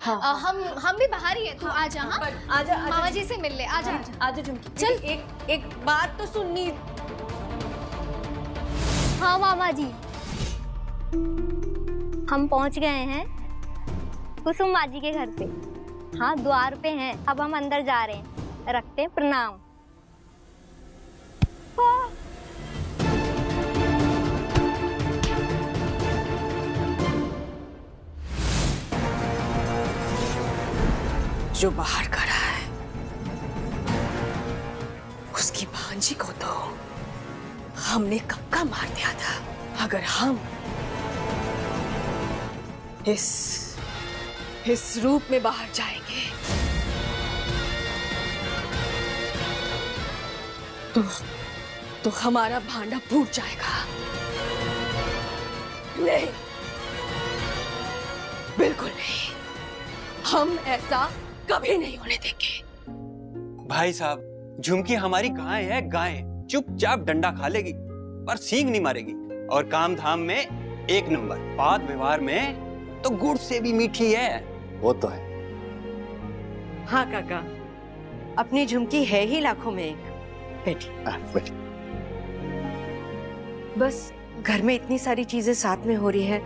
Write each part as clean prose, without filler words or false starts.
हाँ। हम भी बाहर ही है, तू आ जा। हाँ आजा मामा जी से मिल ले, आ जा। आजा झुमकी, चल। एक बात तो सुननी। हाँ मामा जी, हम पहुंच गए हैं कुसुम माजी के घर पे। हाँ द्वार पे हैं, अब हम अंदर जा रहे हैं। रखते हैं प्रणाम। जो बाहर खड़ा है उसकी भांजी को तो हमने कब का मार दिया था। अगर हम इस रूप में बाहर जाएंगे तो हमारा भांडा फूट जाएगा। नहीं, बिल्कुल नहीं, हम ऐसा कभी नहीं होने देंगे। भाई साहब, झुमकी हमारी गाय है, गाय चुपचाप डंडा खा लेगी पर सींग नहीं मारेगी। और काम धाम में एक नंबर, बात व्यवहार में तो गुड़ से भी मीठी है। वो तो है। हाँ काका, अपनी झुमकी है ही लाखों में एक। बैठी। बैठी। बस घर में इतनी सारी चीजें साथ में हो रही है,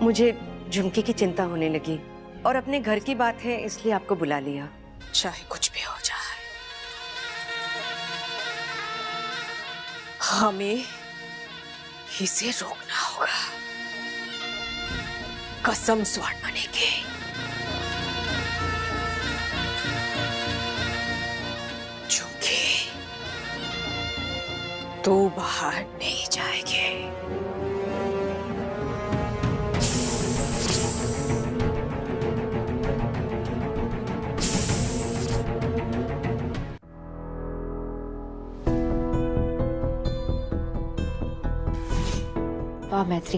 मुझे झुमकी की चिंता होने लगी और अपने घर की बात है इसलिए आपको बुला लिया। चाहे कुछ भी हो जाए, हमें इसे रोकना होगा। कसम स्वर्ण मणि की। झुमकी, तू बाहर नहीं जाएगी। वाह मैत्री,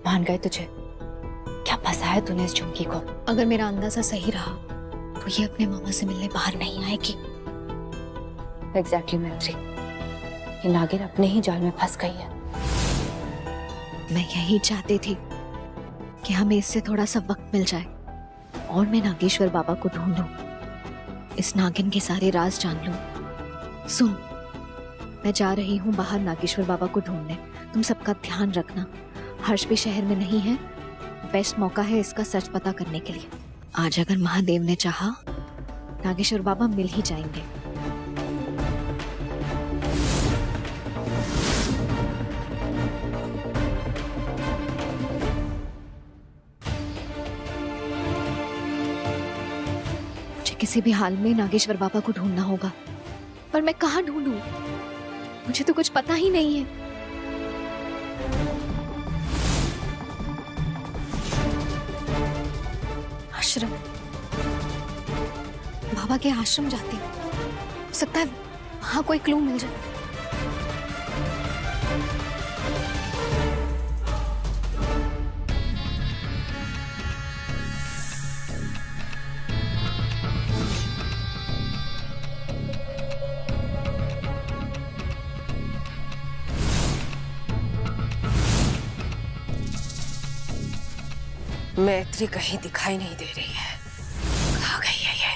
मान गए तुझे। क्या फंसाया तूने इस झुमकी को? अगर मेरा अंदाजा सही रहा तो ये अपने मामा से मिलने बाहर नहीं आएगी। एग्जैक्टली मैत्री, ये नागिन अपने ही जाल में फंस गई है। मैं यही चाहती थी कि हमें इससे थोड़ा सा वक्त मिल जाए और मैं नागेश्वर बाबा को ढूंढूं, इस नागिन के सारे राज जान लूं। सुन, मैं जा रही हूँ बाहर नागेश्वर बाबा को ढूंढने। तुम सबका ध्यान रखना, हर्ष भी शहर में नहीं है। बेस्ट मौका है इसका सच पता करने के लिए। आज अगर महादेव ने चाहा, नागेश्वर बाबा मिल ही जाएंगे। मुझे किसी भी हाल में नागेश्वर बाबा को ढूंढना होगा, पर मैं कहाँ ढूंढूं? मुझे तो कुछ पता ही नहीं है। आश्रम, बाबा के आश्रम जाती हूँ, हो सकता है वहां कोई क्लू मिल जाए। मैत्री कहीं दिखाई नहीं दे रही है। कहाँ गई है ये?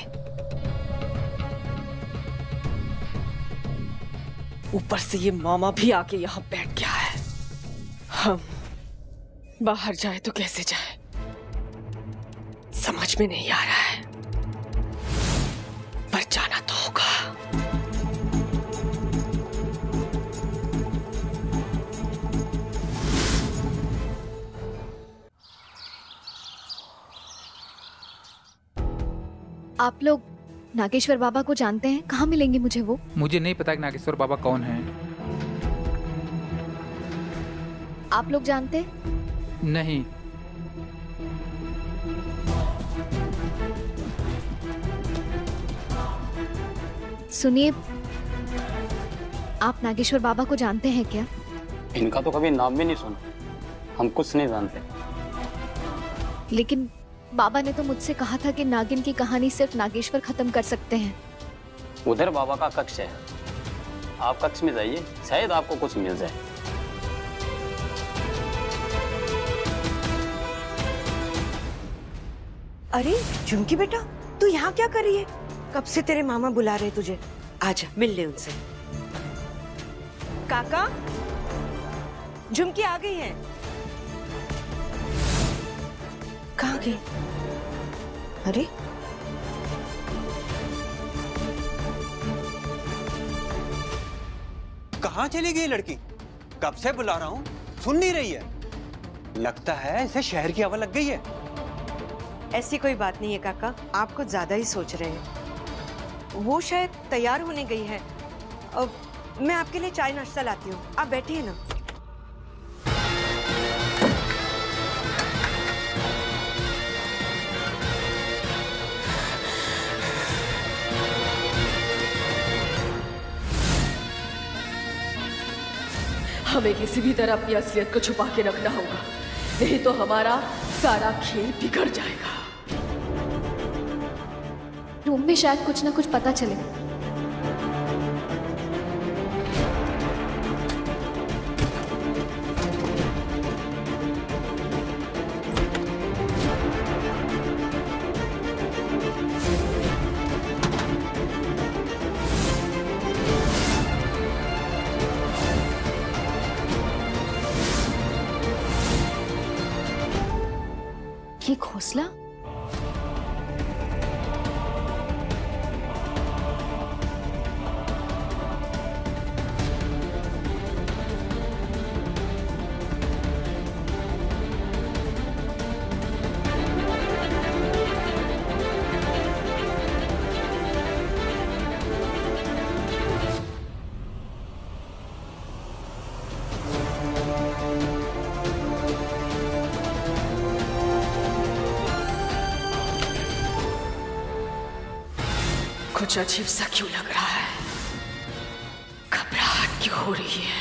ऊपर से ये मामा भी आके यहाँ बैठ गया है। हम बाहर जाए तो कैसे जाए, समझ में नहीं आ रहा है, पर जाना तो होगा। आप लोग नागेश्वर बाबा को जानते हैं? कहाँ मिलेंगे मुझे वो? मुझे नहीं पता कि नागेश्वर बाबा कौन है। आप लोग जानते? नहीं। सुनिए, आप नागेश्वर बाबा को जानते हैं क्या? इनका तो कभी नाम भी नहीं सुना, हम कुछ नहीं जानते। लेकिन बाबा ने तो मुझसे कहा था कि नागिन की कहानी सिर्फ नागेश्वर खत्म कर सकते हैं। उधर बाबा का कक्ष है, आप कक्ष में जाइए, शायद आपको कुछ मिल जाए। अरे झुमकी बेटा, तू यहाँ क्या कर रही है? कब से तेरे मामा बुला रहे तुझे, आजा मिल ले उनसे। काका, झुमकी आ गई है। कहाँ गई? अरे कहाँ चली गई लड़की? कब से बुला रहा हूँ, सुन नहीं रही है। लगता है इसे शहर की हवा लग गई है। ऐसी कोई बात नहीं है काका, आप कुछ ज्यादा ही सोच रहे हैं। वो शायद तैयार होने गई है। अब मैं आपके लिए चाय नाश्ता लाती हूँ, आप बैठिए ना। हमें किसी भी तरह अपनी असलियत को छुपा के रखना होगा, नहीं तो हमारा सारा खेल बिगड़ जाएगा। रूम में शायद कुछ ना कुछ पता चले। ये घोंसला? कुछ अजीब सा क्यों लग रहा है? घबराहट क्यों हो रही है?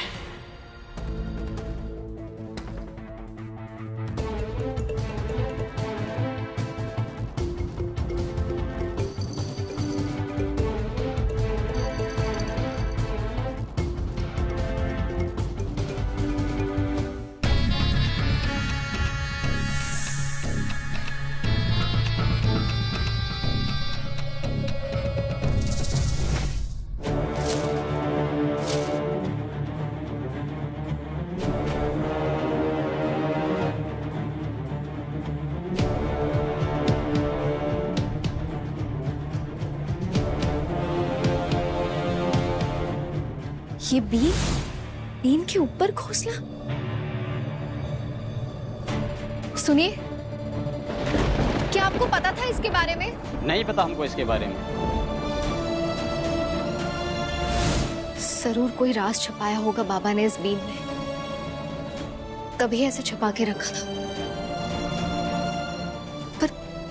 ये बीन के ऊपर घोंसला? सुनिए, क्या आपको पता था इसके बारे में? नहीं पता हमको इसके बारे में। जरूर कोई राज छुपाया होगा बाबा ने इस बीन में, तभी ऐसे छुपा के रखा था। पर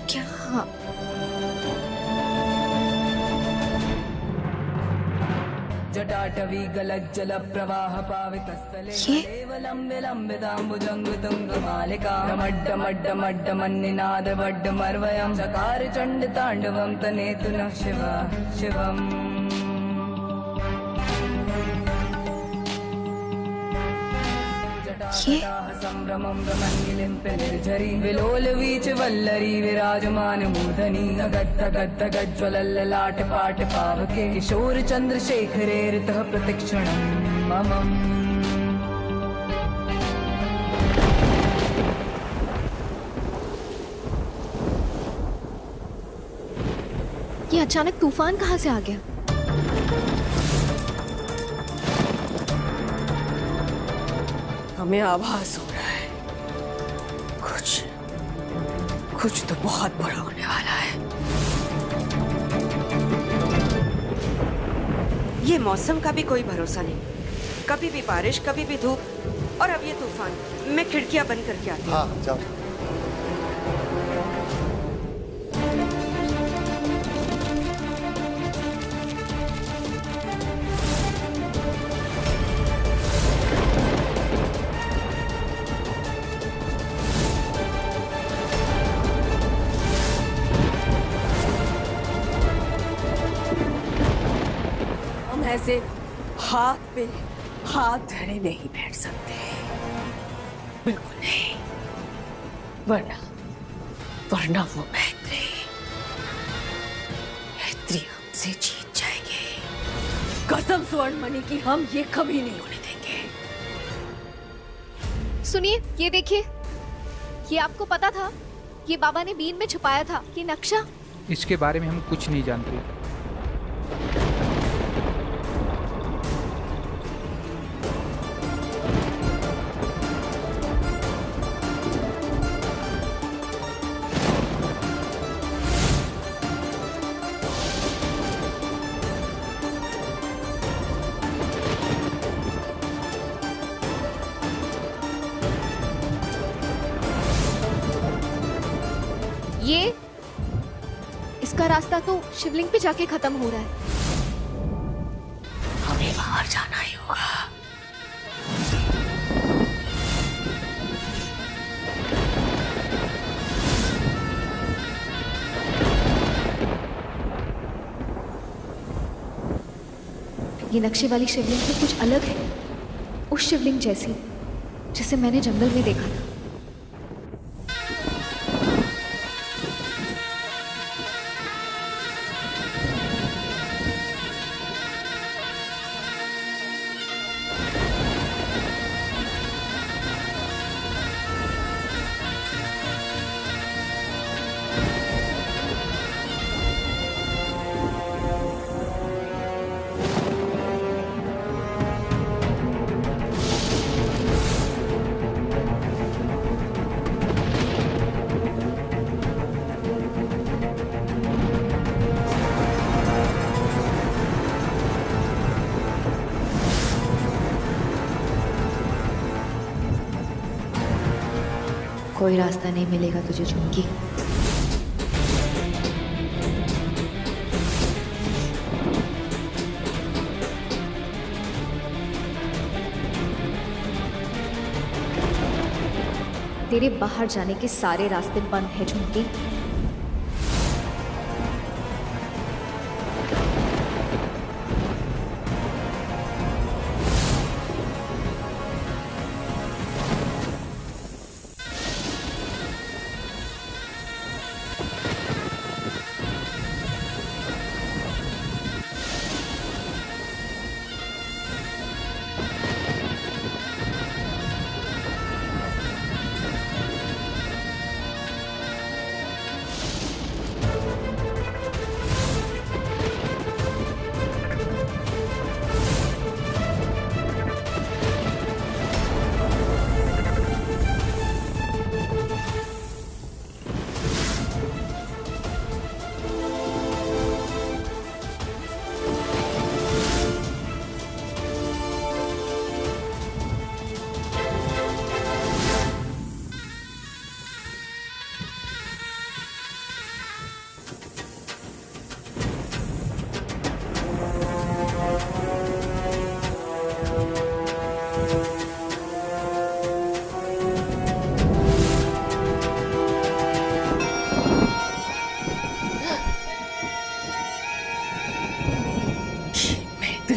क्या? जटाटवी गलज्जल प्रवाह पावितस्थले देवलंबे लंबितांबुजंग तुंग मालिका डमड्डमड्डमड्ड मन्निनाद वड्डमर्वयं चकार चंड तांडवं तनेतु नः शिवा शिवम्। संभ्रमं रमणीलिम्पे निर्झरी विलोल वीच वल्लरी विराजमान मूर्धनि गद्द गद्द गज्ज्वलल्ललाट पाट पावके किशोर चंद्रशेखरे ऋतः प्रतिक्षणं मम। ये अचानक तूफान कहाँ से आ गया? हमें आभास हो रहा है कुछ तो बहुत बड़ा होने वाला है। ये मौसम का भी कोई भरोसा नहीं, कभी भी बारिश कभी भी धूप, और अब ये तूफान। मैं खिड़कियां बंद करके आती हूँ। हाँ जाओ। ऐसे हाथ पे हाथ धरे नहीं बैठ सकते, बिल्कुल नहीं, वरना वो मैत्री से जीत जाएंगे। कसम स्वर्णमणि की हम ये कभी नहीं होने देंगे। सुनिए, ये देखिए, ये आपको पता था? ये बाबा ने बीन में छुपाया था ये नक्शा। इसके बारे में हम कुछ नहीं जानते। ये इसका रास्ता तो शिवलिंग पे जाके खत्म हो रहा है। हमें बाहर जाना ही होगा। ये नक्शे वाली शिवलिंग तो कुछ अलग है, उस शिवलिंग जैसी जिसे मैंने जंगल में देखा था। कोई रास्ता नहीं मिलेगा तुझे झुमकी। तेरे बाहर जाने के सारे रास्ते बंद है झुमकी।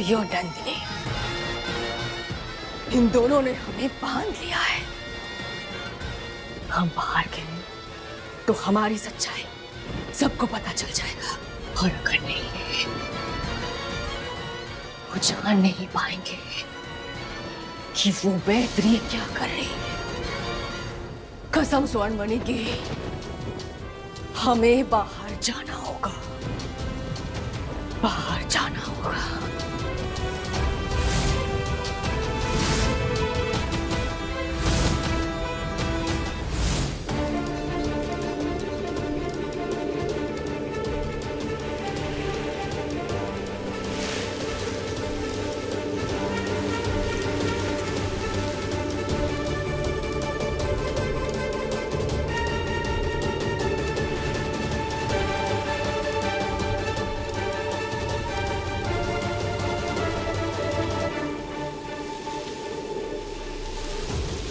और नंदिनी, इन दोनों ने हमें बांध लिया है। हम बाहर गए तो हमारी सच्चाई सबको पता चल जाएगा, और अगर नहीं वो जान नहीं पाएंगे कि वो बेहतरी क्या कर रही है। कसम स्वर्णमणि की, हमें बाहर जाना होगा, बाहर जाना होगा।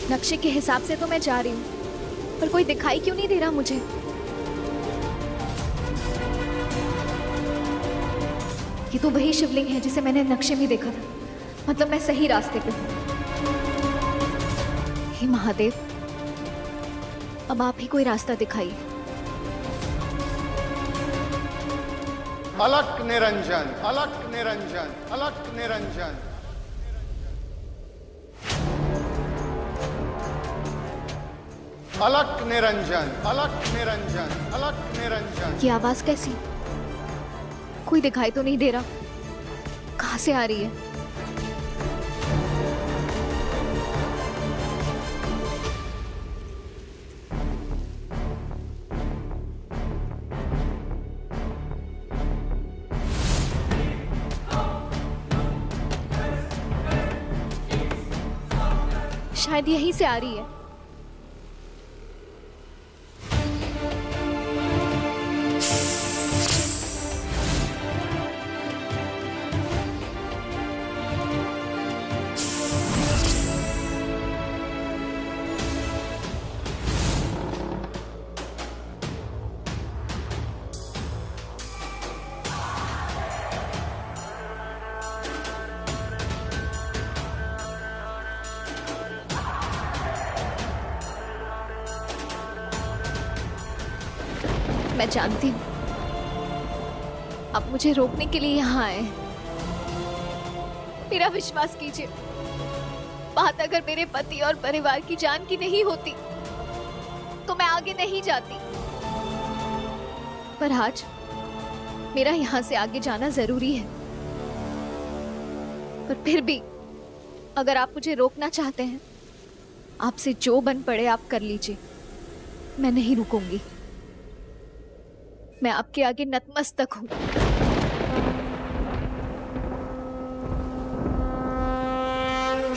नक्शे के हिसाब से तो मैं जा रही हूँ, पर कोई दिखाई क्यों नहीं दे रहा मुझे? ये तो वही शिवलिंग है जिसे मैंने नक्शे में देखा था। मतलब मैं सही रास्ते पे हूँ। हे महादेव, अब आप ही कोई रास्ता दिखाइए। अलक निरंजन, अलक निरंजन, अलक निरंजन। अलक निरंजन, अलक निरंजन, अलक निरंजन। ये आवाज कैसी? कोई दिखाई तो नहीं दे रहा, कहां से आ रही है? शायद यहीं से आ रही है। मैं जानती हूँ आप मुझे रोकने के लिए यहाँ आए। मेरा विश्वास कीजिए, बात अगर मेरे पति और परिवार की जान की नहीं होती तो मैं आगे नहीं जाती, पर आज मेरा यहाँ से आगे जाना जरूरी है। पर फिर भी अगर आप मुझे रोकना चाहते हैं, आपसे जो बन पड़े आप कर लीजिए, मैं नहीं रुकूंगी। मैं आपके आगे नतमस्तक हूं।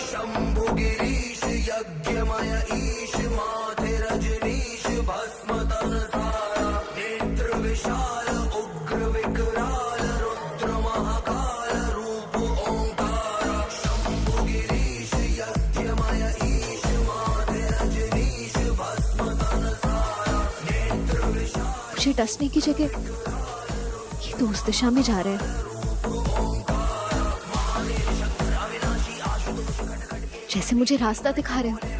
शंभु गिरीश यज्ञमय ईश माथे रजनीश भस्म तन सारा नेत्र विशाल उग्र विकराल रुद्र महाकाल रूप ओंकार। शंभु गिरीश यज्ञमय ईश माथे रजनीश भस्म तन सारा नेत्र विशाल। मुझे डसने की जगह ये तो उस दिशा में जा रहे हैं जैसे मुझे रास्ता दिखा रहे हैं।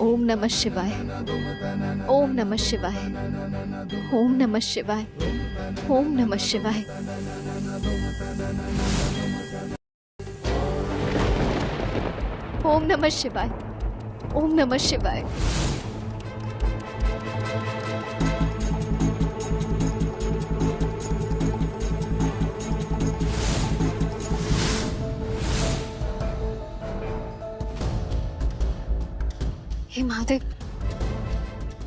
ओम नमः शिवाय, ओम नमः शिवाय, ओम नमः शिवाय, ओम नमः शिवाय। ओम नमः शिवाय, ओम नमः शिवाय। हे महादेव,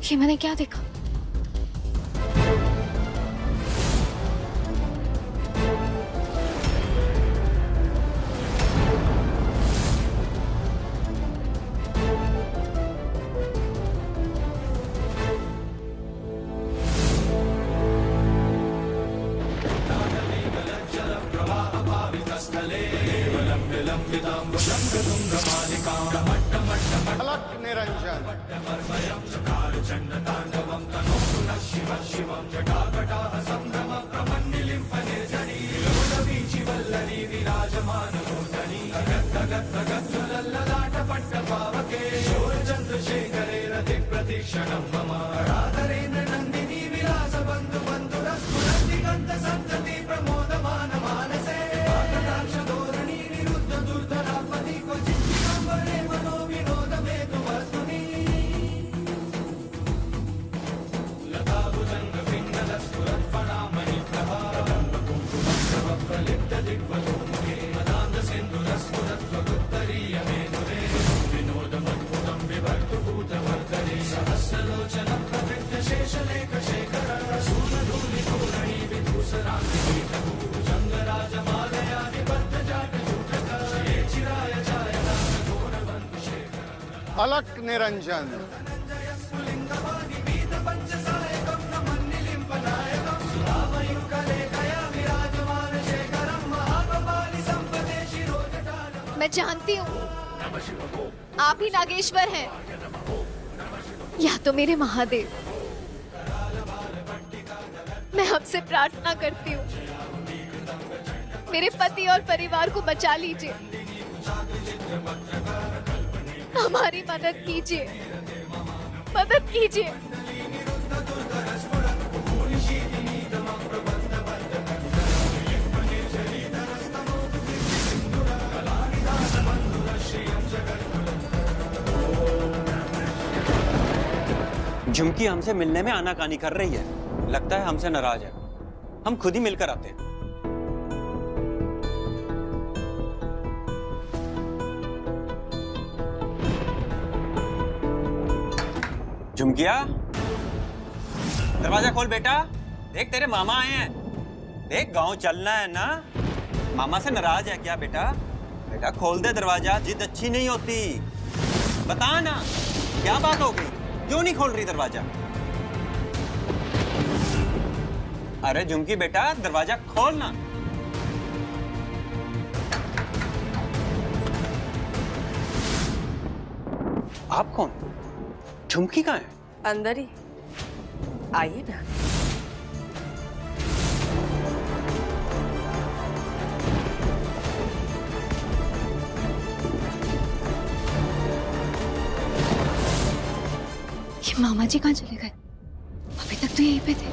ये मैंने क्या देखा? अलक निरंजन। सहस्रलोचन अलक निरंजन। मैं जानती हूँ आप ही नागेश्वर हैं, या तो मेरे महादेव। मैं आपसे प्रार्थना करती हूँ, मेरे पति और परिवार को बचा लीजिए, हमारी मदद कीजिए, मदद कीजिए। झुमकी हमसे मिलने में आनाकानी कर रही है, लगता है हमसे नाराज है। हम खुद ही मिलकर आते हैं। झुमकिया, दरवाजा खोल बेटा। देख तेरे मामा आए हैं। देख गांव चलना है ना। मामा से नाराज है क्या बेटा? बेटा खोल दे दरवाजा, जिद अच्छी नहीं होती। बता ना क्या बात हो गई, क्यों नहीं खोल रही दरवाजा? अरे झुमकी बेटा दरवाजा खोलना। आप कौन? झुमकी कहाँ है? अंदर ही आइए ना। ये मामा जी कहाँ चले गए? अभी तक तो यहीं पे थे।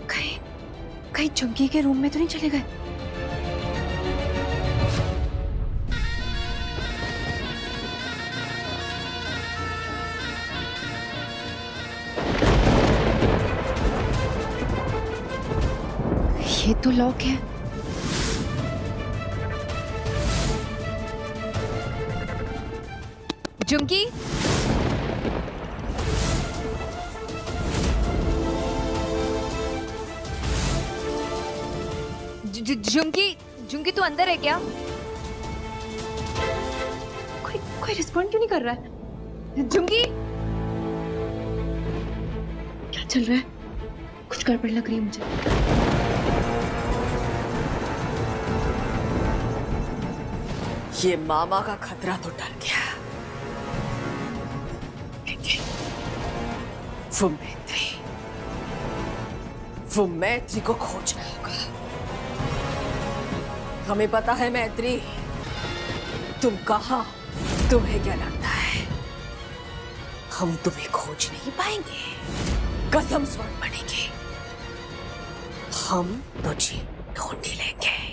कहीं कहीं झुमकी के रूम में तो नहीं चले गए? ये तो लॉक है। झुमकी, झुमकी, झुमकी तू अंदर है क्या? कोई रिस्पॉन्ड क्यों नहीं कर रहा है? झुमकी, क्या चल रहा है? कुछ गड़बड़ लग रही है मुझे। ये मामा का खतरा तो डर गया, लेकिन वो मैत्री को खोजना होगा। हमें पता है मैत्री, तुम कहाँ, तुम्हें क्या लगता है हम तुम्हें खोज नहीं पाएंगे? कसम स्वर्ण बनेगी, हम तुझे ढूंढ लेंगे।